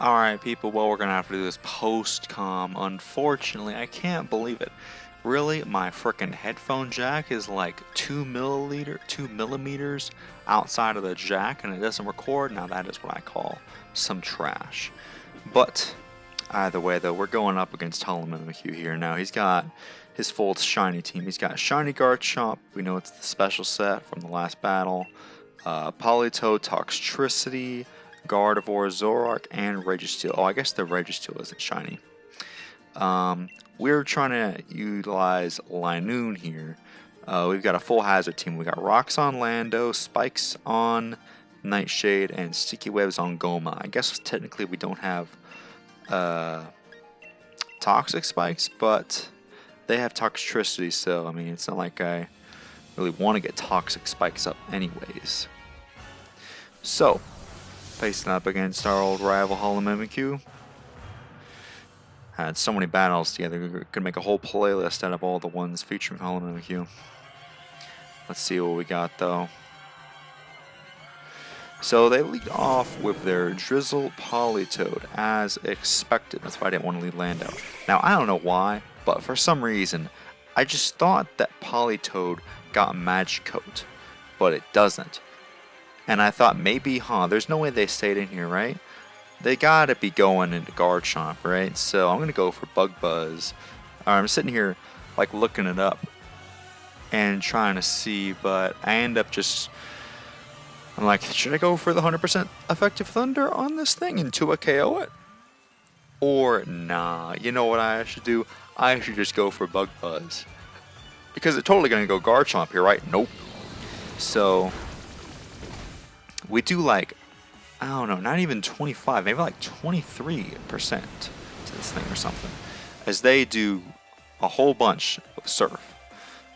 Alright, people, well, we're gonna have to do this post-com. Unfortunately, I can't believe it. Really, my frickin' headphone jack is like 2 millimeters outside of the jack, and it doesn't record. Now that is what I call some trash. But either way, though, we're going up against Hollow Mimikyu here. Now he's got his full shiny team. He's got Shiny Garchomp. We know it's the special set from the last battle. Politoed, Toxtricity, Gardevoir, Zoroark, and Registeel. Oh, I guess the Registeel isn't shiny. We're trying to utilize Linoone here. We've got a full hazard team. We got Rocks on Lando, Spikes on Nightshade, and Sticky Webs on Goma. I guess technically we don't have Toxic Spikes, but they have Toxtricity, so I mean it's not like I really want to get Toxic Spikes up anyways. So, facing up against our old rival Hollow Mimikyu. Had so many battles together, we could make a whole playlist out of all the ones featuring Hollow Mimikyu. Let's see what we got though. So they lead off with their Drizzle Politoed, as expected. That's why I didn't want to lead Lando. Now, I don't know why, but for some reason, I just thought that Politoed got Magicoat, but it doesn't. And I thought maybe, there's no way they stayed in here, right? They gotta be going into Garchomp, right? So I'm gonna go for Bug Buzz. I'm sitting here, like, looking it up and trying to see, but I end up just... I'm like, should I go for the 100% effective Thunder on this thing and 2 KO it? Or, nah, you know what I should do? I should just go for Bug Buzz. Because it's totally gonna go Garchomp here, right? Nope. So... we do like, I don't know, not even 25, maybe like 23% to this thing or something. As they do a whole bunch of Surf.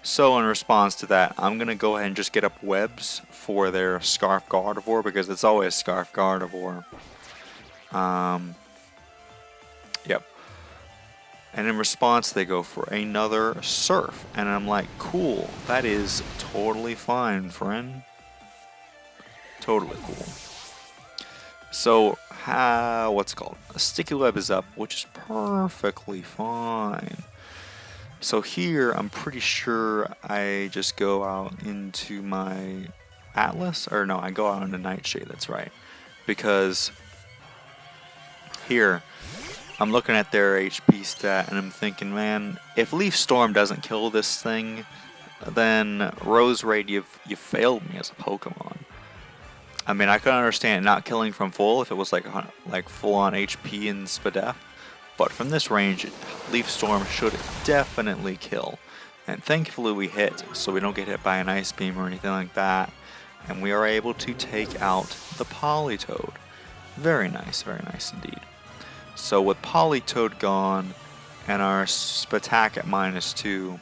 So in response to that, I'm going to go ahead and just get up webs for their Scarf Gardevoir, because it's always Scarf Gardevoir. Yep. And in response, they go for another Surf. And I'm like, cool, that is totally fine, friend. Totally cool. So, what's it called? A Sticky Web is up, which is perfectly fine. So here, I'm pretty sure I just go out into my Atlas, or no, I go out into Nightshade, that's right. Because here, I'm looking at their HP stat, and I'm thinking, man, if Leaf Storm doesn't kill this thing, then Roserade, you failed me as a Pokemon. I mean, I could understand not killing from full if it was like full-on HP and Spadef, but from this range, Leaf Storm should definitely kill. And thankfully we hit, so we don't get hit by an Ice Beam or anything like that, and we are able to take out the Politoed. Very nice indeed. So with Politoed gone, and our Spatak at -2,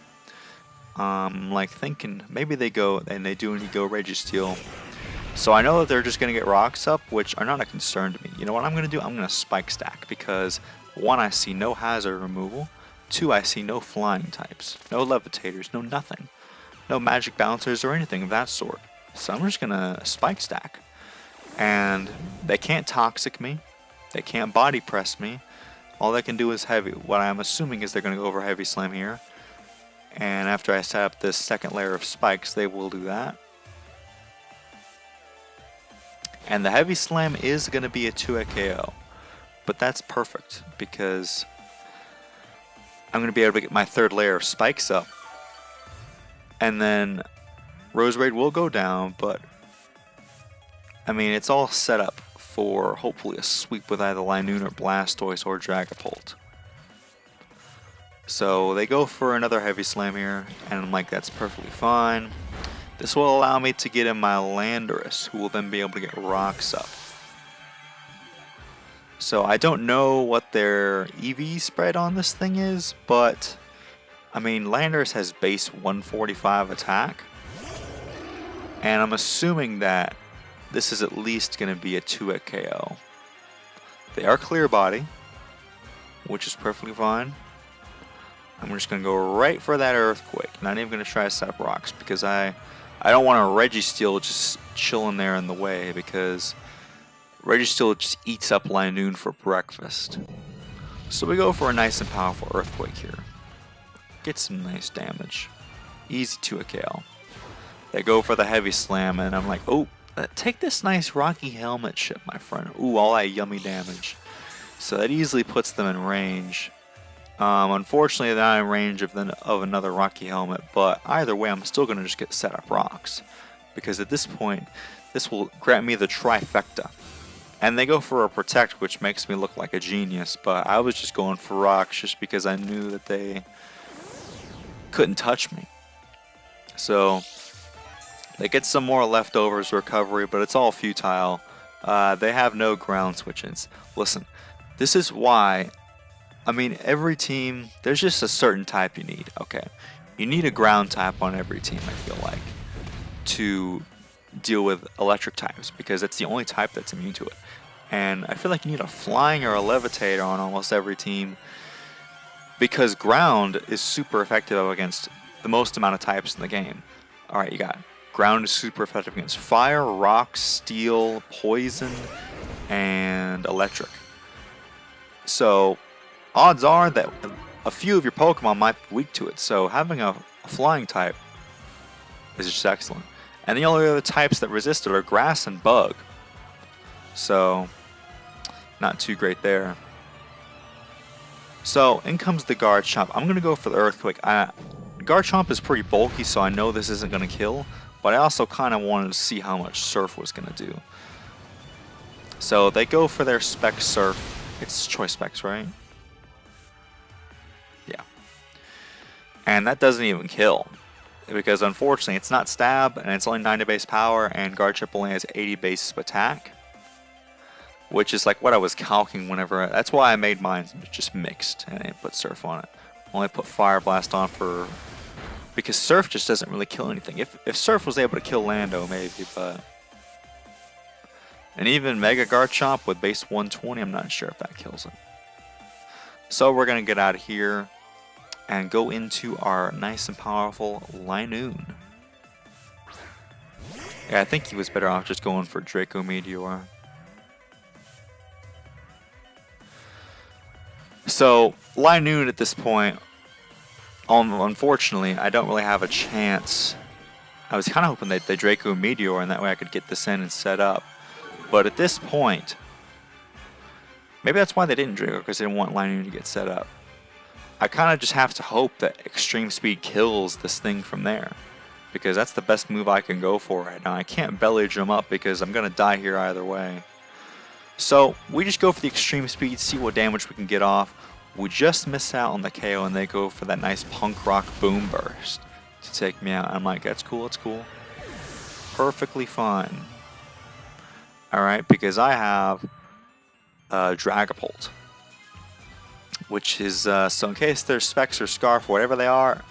like thinking, maybe they go, and they do, and you go Registeel. So I know that they're just going to get rocks up, which are not a concern to me. You know what I'm going to do? I'm going to Spike Stack, because 1, I see no hazard removal. 2, I see no flying types, no levitators, no nothing. No magic bouncers or anything of that sort. So I'm just going to Spike Stack. And they can't Toxic me. They can't Body Press me. All they can do is Heavy. What I'm assuming is they're going to go over Heavy Slam here. And after I set up this second layer of spikes, they will do that. And the Heavy Slam is going to be a 2-hit KO. But that's perfect, because I'm going to be able to get my third layer of spikes up. And then Roserade will go down, but I mean, it's all set up for hopefully a sweep with either Linoone or Blastoise or Dragapult. So they go for another Heavy Slam here, and I'm like, that's perfectly fine. This will allow me to get in my Landorus, who will then be able to get rocks up. So I don't know what their EV spread on this thing is, but I mean, Landorus has base 145 attack. And I'm assuming that this is at least going to be a 2-hit KO. They are Clear Body, which is perfectly fine. I'm just going to go right for that Earthquake. Not even going to try to set up rocks, because I don't want a Registeel just chilling there in the way, because Registeel just eats up Linoone for breakfast. So we go for a nice and powerful Earthquake here. Get some nice damage. Easy to a KO. They go for the Heavy Slam, and I'm like, oh, take this nice Rocky Helmet chip, my friend. Ooh, all that yummy damage. So that easily puts them in range. Unfortunately, they're not in range of another Rocky Helmet, but either way, I'm still going to just get set up rocks. Because at this point, this will grant me the trifecta. And they go for a Protect, which makes me look like a genius, but I was just going for rocks just because I knew that they couldn't touch me. So they get some more leftovers recovery, but it's all futile. They have no ground switches. Listen, this is why, I mean, every team, there's just a certain type you need, okay? You need a ground type on every team, I feel like, to deal with electric types, because it's the only type that's immune to it. And I feel like you need a flying or a levitator on almost every team, because ground is super effective against the most amount of types in the game. Alright, you got ground is super effective against fire, rock, steel, poison, and electric. So odds are that a few of your Pokemon might be weak to it, so having a flying type is just excellent. And the only other types that resist it are grass and bug. So, not too great there. So, in comes the Garchomp. I'm going to go for the Earthquake. Garchomp is pretty bulky, so I know this isn't going to kill. But I also kind of wanted to see how much Surf was going to do. So, they go for their Spec Surf. It's Choice Specs, right? Yeah. And that doesn't even kill. Because unfortunately, it's not Stab, and it's only 90 base power, and Garchomp only has 80 base attack. Which is like what I was calcing whenever. That's why I made mine just mixed, and I didn't put Surf on it. Only put Fire Blast on for. Because Surf just doesn't really kill anything. If Surf was able to kill Lando, maybe, but. And even Mega Garchomp with base 120, I'm not sure if that kills it. So we're going to get out of here and go into our nice and powerful Linoone. Yeah, I think he was better off just going for Draco Meteor. So, Linoone at this point, unfortunately, I don't really have a chance. I was kind of hoping that they Draco Meteor, and that way I could get this in and set up. But at this point, maybe that's why they didn't Draco, because they didn't want Linoone to get set up. I kind of just have to hope that Extreme Speed kills this thing from there, because that's the best move I can go for right now. I can't Belly Drum up because I'm going to die here either way. So we just go for the Extreme Speed, see what damage we can get off. We just miss out on the KO, and they go for that nice Punk Rock Boom Burst to take me out. I'm like, that's cool, it's cool. Perfectly fine. Alright, because I have Dragapult. Which is, so in case there's Specs or Scarf, whatever they are,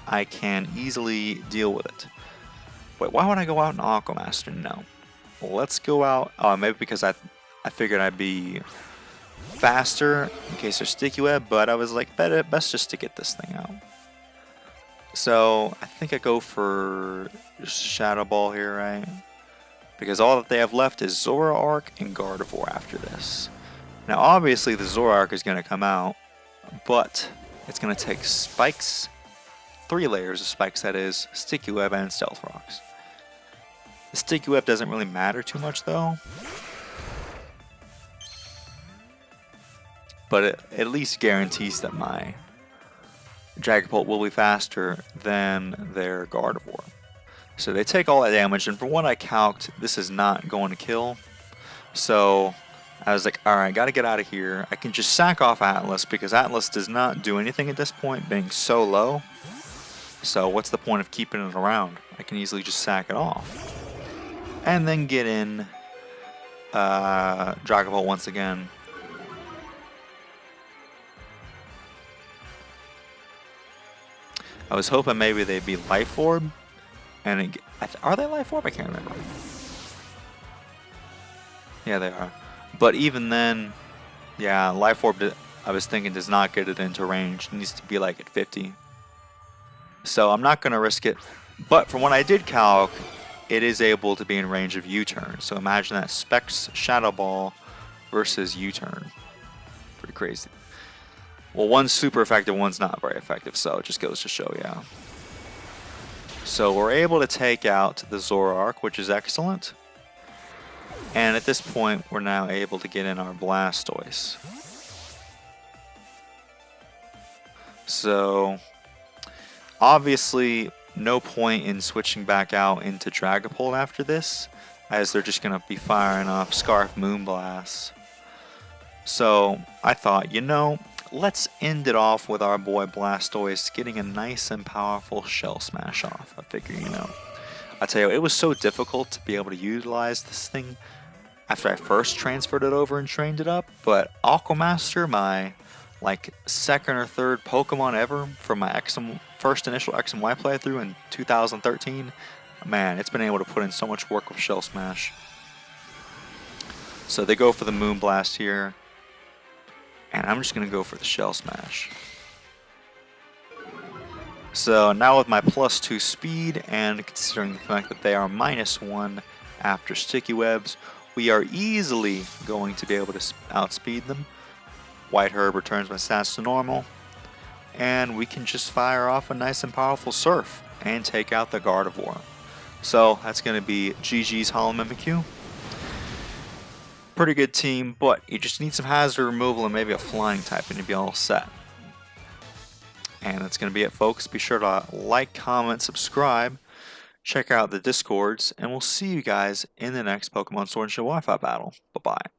I can easily deal with it. Wait, why would I go out in Aquamaster? No. Well, let's go out, maybe because I figured I'd be faster in case there's Sticky Web, but I was like, best just to get this thing out. So, I think I go for just Shadow Ball here, right? Because all that they have left is Zoroark and Gardevoir after this. Now, obviously, the Zoroark is going to come out, but it's going to take Spikes, 3 layers of Spikes, that is, Sticky Web, and Stealth Rocks. The Sticky Web doesn't really matter too much, though. But it at least guarantees that my Dragapult will be faster than their Gardevoir. So they take all that damage, and from what I calced, this is not going to kill. So I was like, alright, gotta get out of here. I can just sack off Atlas, because Atlas does not do anything at this point, being so low. So what's the point of keeping it around? I can easily just sack it off. And then get in Dragapult once again. I was hoping maybe they'd be Life Orb. And are they Life Orb? I can't remember. Yeah, they are. But even then, yeah, Life Orb, I was thinking, does not get it into range. It needs to be like at 50. So I'm not going to risk it. But from what I did calc, it is able to be in range of U-turn. So imagine that Specs Shadow Ball versus U-turn. Pretty crazy. Well, one's super effective, one's not very effective, so it just goes to show you. So we're able to take out the Zoroark, which is excellent. And at this point, we're now able to get in our Blastoise. So, obviously, no point in switching back out into Dragapult after this, as they're just going to be firing off Scarf Moonblast. So, I thought, you know, let's end it off with our boy Blastoise getting a nice and powerful Shell Smash off. I figure, you know. I tell you, it was so difficult to be able to utilize this thing after I first transferred it over and trained it up, but Aquamaster, my like second or third Pokemon ever from my first initial X and Y playthrough in 2013, man, it's been able to put in so much work with Shell Smash. So they go for the Moonblast here, and I'm just going to go for the Shell Smash. So now with my +2 speed, and considering the fact that they are -1 after Sticky Webs, we are easily going to be able to outspeed them. White Herb returns my stats to normal, and we can just fire off a nice and powerful Surf and take out the Gardevoir. So that's going to be GG's Hollow Mimikyu. Pretty good team, but you just need some hazard removal and maybe a flying type and you'll be all set. And that's going to be it, folks. Be sure to like, comment, subscribe, check out the Discords, and we'll see you guys in the next Pokemon Sword and Shield Wi-Fi battle. Bye-bye.